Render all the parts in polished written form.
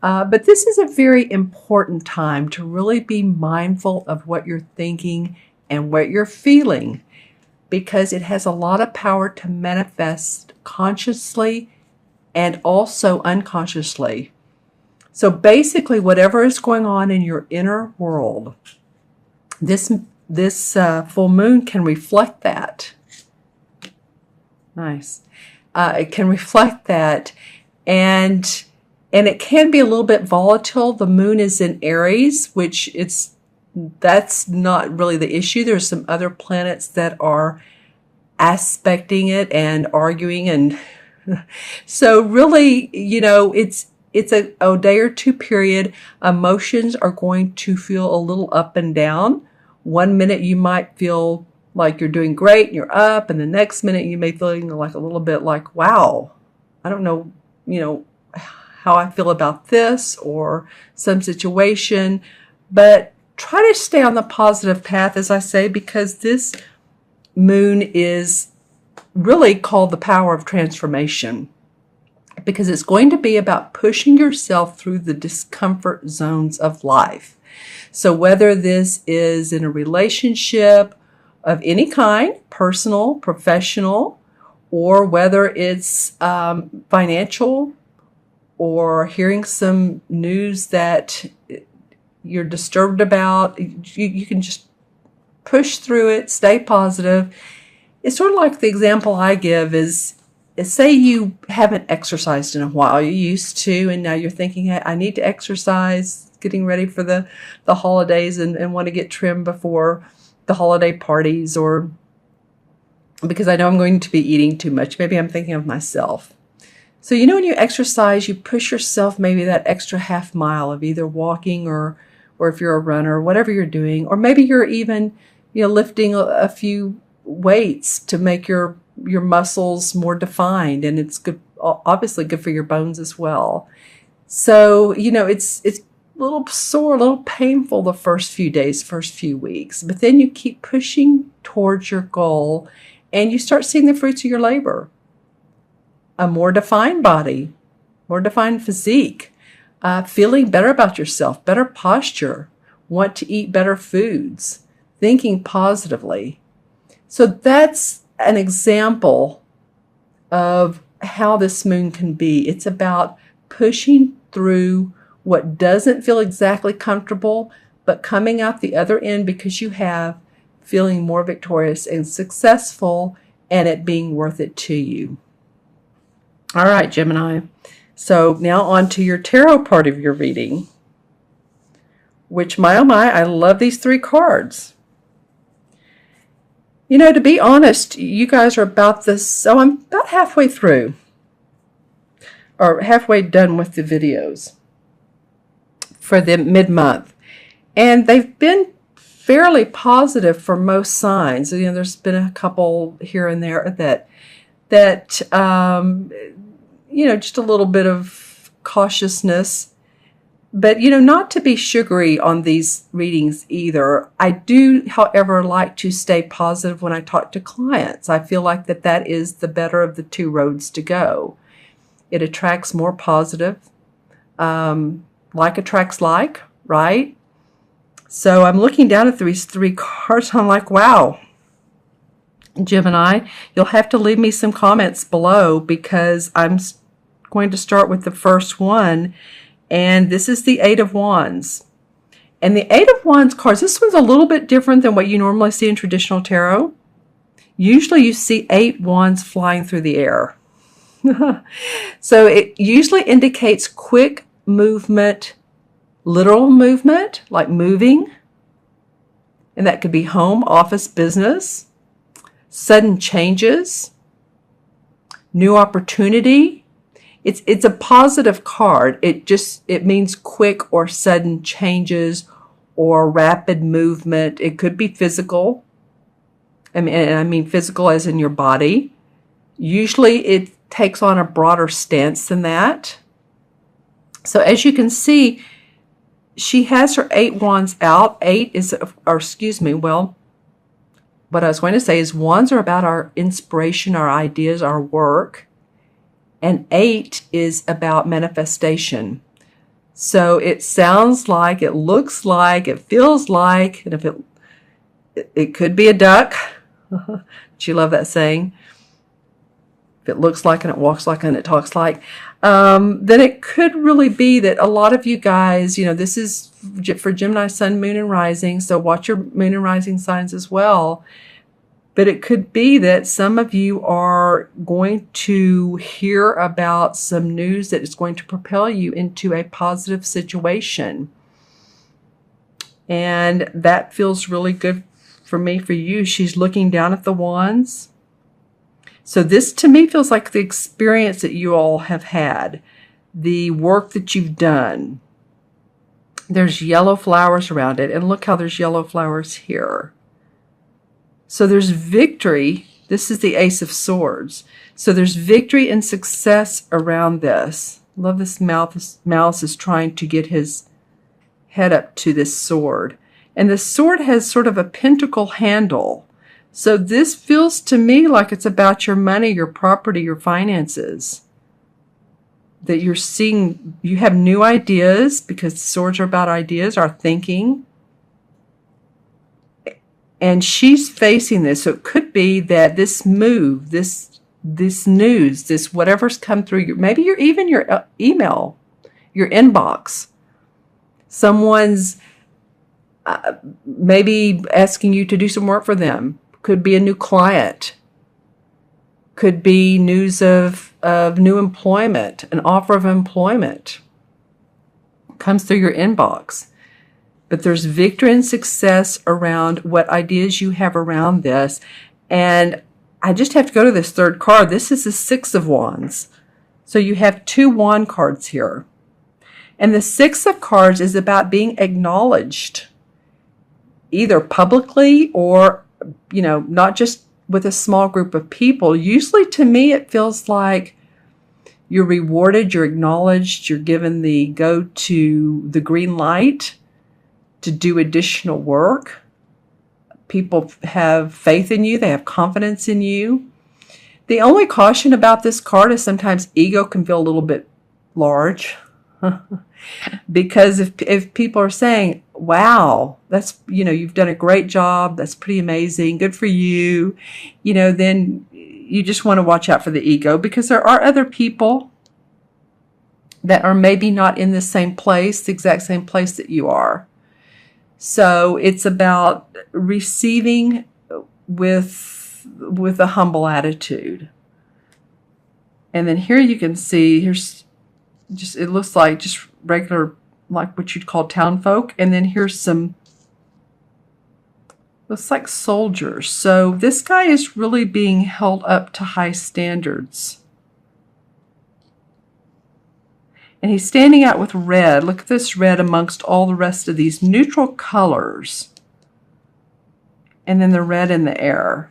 But this is a very important time to really be mindful of what you're thinking and what you're feeling, because it has a lot of power to manifest consciously and also unconsciously. So basically, whatever is going on in your inner world, this full moon can reflect that. Nice. It can reflect that, and it can be a little bit volatile. The moon is in Aries, which that's not really the issue. There's some other planets that are aspecting it and arguing, and so really, it's a day or two period. Emotions are going to feel a little up and down. One minute you might feel like you're doing great and you're up, and the next minute you may feel like a little bit like, wow, I don't know, how I feel about this or some situation. But try to stay on the positive path, as I say, because this moon is really called the power of transformation, because it's going to be about pushing yourself through the discomfort zones of life. So whether this is in a relationship of any kind, personal, professional, or whether it's financial, or hearing some news that you're disturbed about, you can just push through it, stay positive. It's sort of like the example I give is say you haven't exercised in a while. You used to, and now you're thinking, hey, I need to exercise, getting ready for the holidays and want to get trimmed before the holiday parties, or because I know I'm going to be eating too much. Maybe I'm thinking of myself. So, when you exercise, you push yourself maybe that extra half mile of either walking or if you're a runner, whatever you're doing, or maybe you're even, lifting a few weights to make your muscles more defined, and it's good, obviously good for your bones as well. So, it's a little sore, a little painful the first few days, first few weeks, but then you keep pushing towards your goal and you start seeing the fruits of your labor. A more defined body, more defined physique, feeling better about yourself, better posture, want to eat better foods, thinking positively. So that's an example of how this moon can be. It's about pushing through what doesn't feel exactly comfortable, but coming out the other end because you have feeling more victorious and successful, and it being worth it to you. All right, Gemini. So now on to your tarot part of your reading, which, my oh my, I love these 3 cards. To be honest, you guys are about this, so I'm about halfway through, or halfway done with the videos for the mid-month. And they've been fairly positive for most signs. There's been a couple here and there that just a little bit of cautiousness. But, not to be sugary on these readings either. I do, however, like to stay positive when I talk to clients. I feel like that is the better of the 2 roads to go. It attracts more positive. Like attracts like, right? So I'm looking down at these 3 cards. I'm like, wow. Gemini, you'll have to leave me some comments below, because I'm going to start with the first one. And this is the 8 of Wands. And the 8 of Wands cards, this one's a little bit different than what you normally see in traditional tarot. Usually you see 8 wands flying through the air. So it usually indicates quick movement, literal movement, like moving. And that could be home, office, business, sudden changes, new opportunity. It's a positive card. It means quick or sudden changes or rapid movement. It could be physical. I mean physical as in your body. Usually it takes on a broader stance than that. So as you can see, she has her 8 wands out. 8 is, what I was going to say is wands are about our inspiration, our ideas, our work. And 8 is about manifestation. So it sounds like, it looks like, it feels like, and if it could be a duck. Do you love that saying? If it looks like and it walks like and it talks like, then it could really be that a lot of you guys, this is for Gemini, Sun, Moon, and Rising, so watch your Moon and Rising signs as well. But it could be that some of you are going to hear about some news that is going to propel you into a positive situation. And that feels really good for me, for you. She's looking down at the wands. So this to me feels like the experience that you all have had, the work that you've done. There's yellow flowers around it. And look how there's yellow flowers here. So there's victory. This is the Ace of Swords. So there's victory and success around this. Love this mouth. This mouse is trying to get his head up to this sword. And the sword has sort of a pentacle handle. So this feels to me like it's about your money, your property, your finances. That you're seeing, you have new ideas, because swords are about ideas, our thinking. And she's facing this. So it could be that this move, this news, this whatever's come through, maybe even your email, your inbox. Someone's maybe asking you to do some work for them. Could be a new client. Could be news of new employment, an offer of employment. Comes through your inbox. But there's victory and success around what ideas you have around this. And I just have to go to this third card. This is the Six of Wands. So you have 2 wand cards here. And the Six of Cards is about being acknowledged, either publicly or, not just with a small group of people. Usually to me, it feels like you're rewarded, you're acknowledged, you're given the the green light to do additional work. People have faith in you. They have confidence in you. The only caution about this card is sometimes ego can feel a little bit large. Because if people are saying, wow, that's, you've done a great job. That's pretty amazing. Good for you. Then you just want to watch out for the ego, because there are other people that are maybe not in the same place, the exact same place that you are. So it's about receiving with a humble attitude. And then here you can see, here's just, it looks like just regular, like what you'd call town folk. And then here's some, looks like soldiers. So this guy is really being held up to high standards. And he's standing out with red. Look at this red amongst all the rest of these neutral colors. And then the red in the air.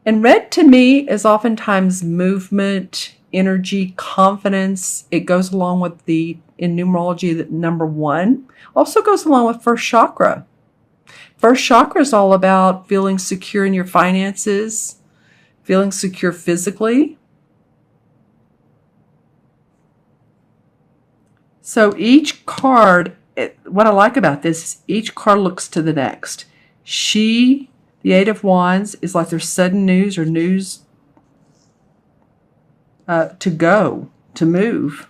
And red to me is oftentimes movement, energy, confidence. It goes along with in numerology, the number 1. Also goes along with first chakra. First chakra is all about feeling secure in your finances, feeling secure physically. So each card, what I like about this is each card looks to the next. The 8 of Wands, is like there's sudden news or news to move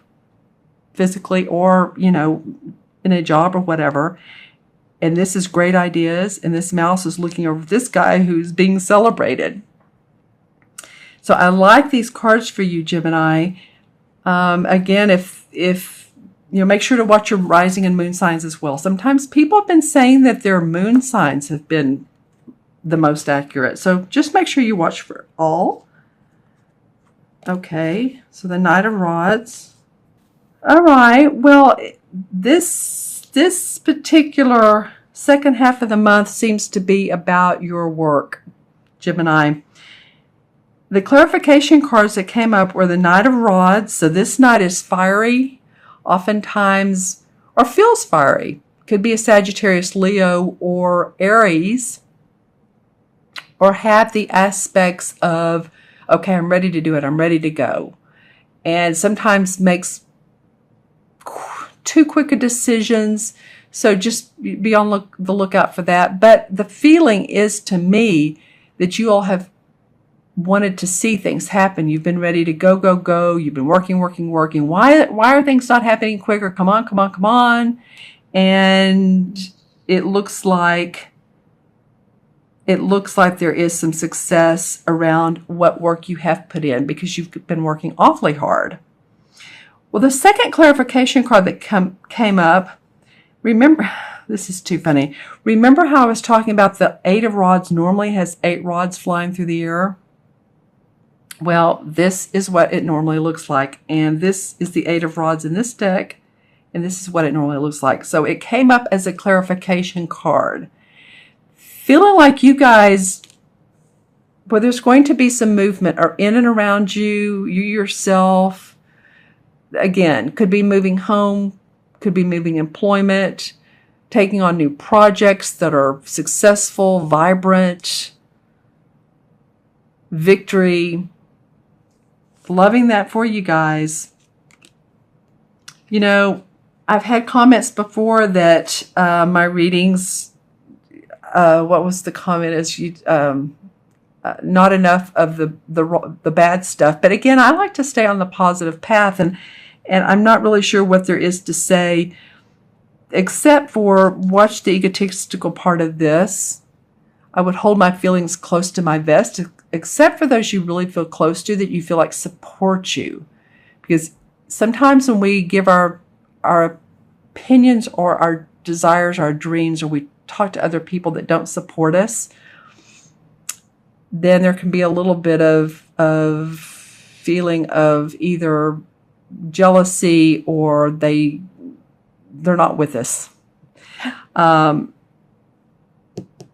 physically or, in a job or whatever. And this is great ideas. And this mouse is looking over this guy who's being celebrated. So I like these cards for you, Gemini. Again, if make sure to watch your rising and moon signs as well. Sometimes people have been saying that their moon signs have been the most accurate. So just make sure you watch for all. Okay, so the Knight of Rods. All right, well, this particular second half of the month seems to be about your work, Gemini. The clarification cards that came up were the Knight of Rods. So this knight is fiery, oftentimes, or feels fiery. Could be a Sagittarius, Leo, or Aries, or have the aspects of, okay, I'm ready to do it. I'm ready to go. And sometimes makes too quick of decisions. So just be on the lookout for that. But the feeling is to me that you all have wanted to see things happen. You've been ready to go, go, go. You've been working, working, working. Why are things not happening quicker? Come on, come on, come on. And it looks like there is some success around what work you have put in because you've been working awfully hard. Well, the second clarification card that came up, remember, this is too funny. Remember how I was talking about the 8 of rods normally has 8 rods flying through the air? Well, this is what it normally looks like. And this is the 8 of rods in this deck. And this is what it normally looks like. So it came up as a clarification card. Feeling like you guys, well, there's going to be some movement or in and around you, you yourself. Again, could be moving home, could be moving employment, taking on new projects that are successful, vibrant, victory. Loving that for you guys. You know, I've had comments before that my readings, what was the comment? Is you not enough of the bad stuff. But again, I like to stay on the positive path, and I'm not really sure what there is to say, except for watch the egotistical part of this. I would hold my feelings close to my vest, except for those you really feel close to, that you feel like support you. Because sometimes when we give our opinions or our desires, our dreams, or we talk to other people that don't support us, then there can be a little bit of feeling of either jealousy or they're not with us.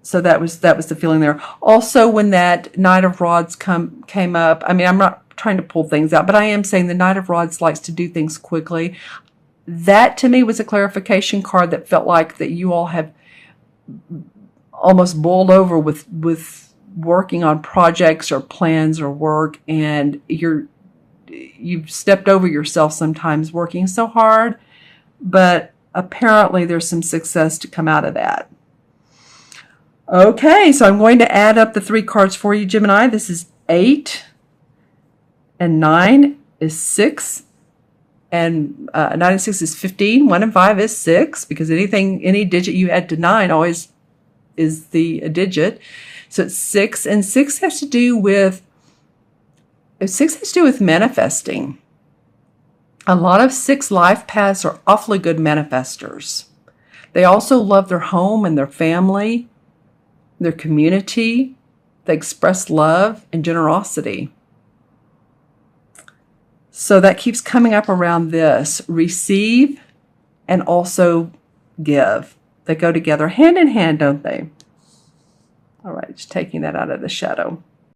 So that was the feeling there. Also, when that Knight of Rods came up, I mean, I'm not trying to pull things out, but I am saying the Knight of Rods likes to do things quickly. That to me was a clarification card that felt like that you all have almost boiled over with working on projects or plans or work, and you've stepped over yourself sometimes working so hard, but apparently there's some success to come out of that. Okay, so I'm going to add up the 3 cards for you, Gemini. This is 8, and 9 is 6, and 9 and 6 is 15. 1 and 5 is 6, because any digit you add to 9 always is the digit. So it's 6, and 6 has to do with manifesting. A lot of 6 life paths are awfully good manifestors. They also love their home and their family, their community. They express love and generosity. So that keeps coming up around this. Receive and also give. They go together hand in hand, don't they? All right, just taking that out of the shadow.